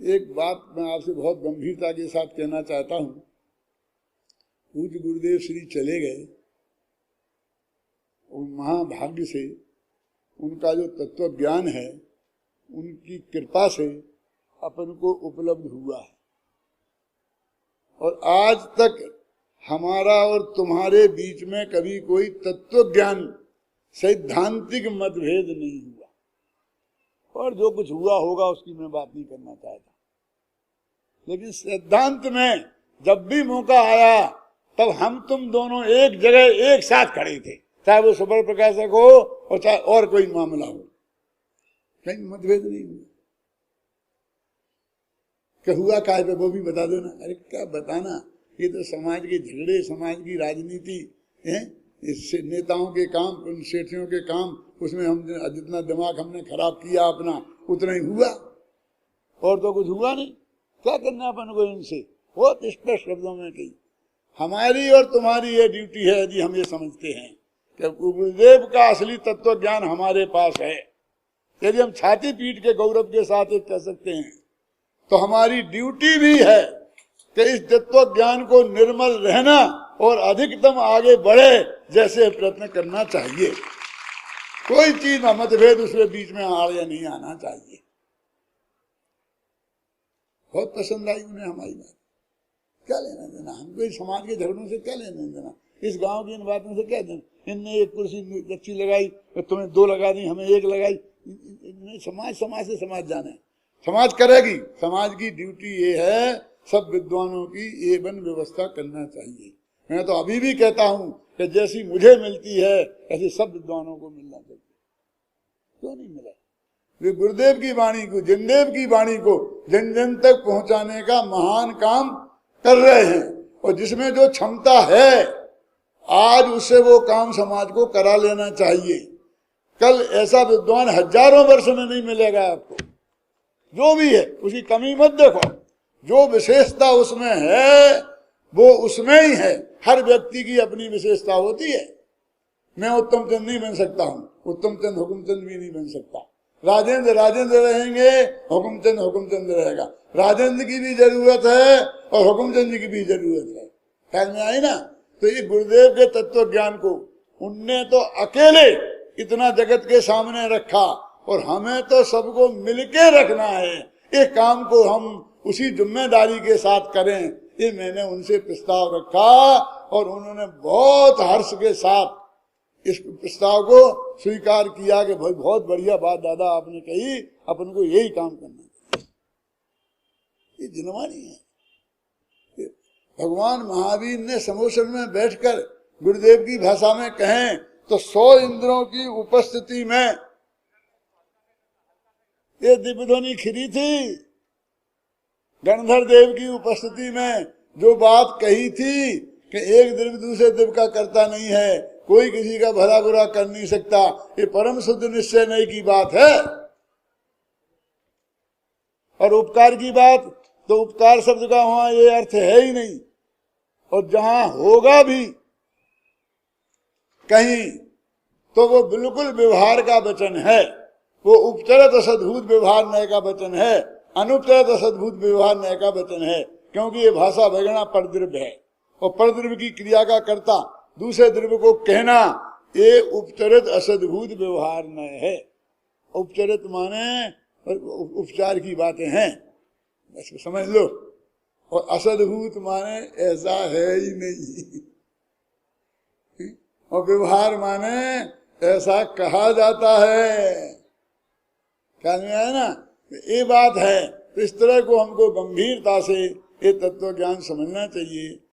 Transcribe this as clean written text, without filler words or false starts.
एक बात मैं आपसे बहुत गंभीरता के साथ कहना चाहता हूँ। पूज्य गुरुदेव श्री चले गए और महाभाग्य से उनका जो तत्व ज्ञान है उनकी कृपा से अपन को उपलब्ध हुआ है, और आज तक हमारा और तुम्हारे बीच में कभी कोई तत्व ज्ञान सैद्धांतिक मतभेद नहीं हुआ, और जो कुछ हुआ होगा उसकी मैं बात नहीं करना चाहता। लेकिन सिद्धांत में जब भी मौका आया तब हम तुम दोनों एक जगह एक साथ खड़े थे, चाहे वो सुपर प्रकाशक हो और चाहे और कोई मामला हो, कहीं मतभेद नहीं हुआ। क्या हुआ काय पे वो भी बता दो ना। अरे क्या बताना, ये तो समाज के झगड़े, समाज की राजनीति है, इससे नेताओं के काम, सेठियों के काम, उसमें हम जितना दिमाग हमने खराब किया अपना उतना ही हुआ, और तो कुछ हुआ नहीं। क्या करना अपन को इनसे, बहुत स्पष्ट शब्दों में कही। हमारी और तुम्हारी ये ड्यूटी है, यदि हम ये समझते हैं कि गुरुदेव का असली तत्व ज्ञान हमारे पास है, यदि हम छाती पीट के गौरव के साथ एक कह सकते हैं, तो हमारी ड्यूटी भी है कि इस तत्व ज्ञान को निर्मल रहना और अधिकतम आगे बढ़े जैसे प्रयत्न करना चाहिए। कोई चीज में मतभेद उसके बीच में आ या नहीं आना चाहिए। बहुत पसंद आई उन्हें हमारी बात। क्या लेना देना हमको इस समाज के झगड़ों से, क्या लेना देना इस गांव की इन बातों से, क्या देना। इनने एक कुर्सी अच्छी लगाई, तुम्हें दो लगा दी, हमें एक लगाई। समाज से समाज जाने, समाज करेगी। समाज की ड्यूटी ये है, सब विद्वानों की एवं व्यवस्था करना चाहिए। मैं तो अभी भी कहता हूं कि जैसी मुझे मिलती है ऐसी सब विद्वानों को मिलना चाहिए। क्यों नहीं मिला। वे गुरुदेव की वाणी को, जिनदेव की वाणी को जन जन तक पहुंचाने का महान काम कर रहे हैं, और जिसमें जो क्षमता है आज उससे वो काम समाज को करा लेना चाहिए। कल ऐसा विद्वान हजारों वर्ष में नहीं मिलेगा आपको। जो भी है उसकी कमी मत देखो, जो विशेषता उसमें है वो उसमें ही है। हर व्यक्ति की अपनी विशेषता होती है। मैं उत्तम चंद नहीं बन सकता हूँ, उत्तम चंद हुकुमचंद भी नहीं बन सकता। राजेंद्र राजेंद्र रहेंगे, हुकुमचंद रहेगा। राजेंद्र की भी जरूरत है और हुकुमचंद की भी जरूरत है। ख्याल में आई ना। तो ये गुरुदेव के तत्व ज्ञान को उनने तो अकेले इतना जगत के सामने रखा, और हमें तो सबको मिलके रखना है। ये काम को हम उसी जिम्मेदारी के साथ करें, ये मैंने उनसे प्रस्ताव रखा, और उन्होंने बहुत हर्ष के साथ इस प्रस्ताव को स्वीकार किया कि भाई बहुत बढ़िया बात दादा आपने कही, अपन को यही काम करना है। ये जिनवानी है। भगवान महावीर ने समोसन में बैठकर गुरुदेव की भाषा में कहें तो 100 इंद्रों की उपस्थिति में ये दिव्य ध्वनि खिरी थी। गणधर देव की उपस्थिति में जो बात कही थी कि एक दिव्य दूसरे दिव्य का करता नहीं है, कोई किसी का भला बुरा कर नहीं सकता, ये परम शुद्ध निश्चय नहीं की बात है। और उपकार की बात तो उपकार शब्द का वहां ये अर्थ है ही नहीं, और जहां होगा भी कहीं तो वो बिल्कुल व्यवहार का वचन है। वो उपचरित असद्भुत व्यवहार नय का वचन है, अनुपचरित असद्भुत व्यवहार नय का वचन है। क्योंकि ये भाषा वगैरह परद्रव्य है, और परद्रव्य की क्रिया का कर्ता दूसरे द्रव्य को कहना, ये उपचरित असद्भुत व्यवहार नय है। उपचरित माने उपचार की बातें हैं, बस समझ लो। और असद्भुत माने ऐसा है ही नहीं, और व्यवहार माने ऐसा कहा जाता है। ख्याल में आया ना। ये बात है। तो इस तरह को हमको गंभीरता से ये तत्व ज्ञान समझना चाहिए।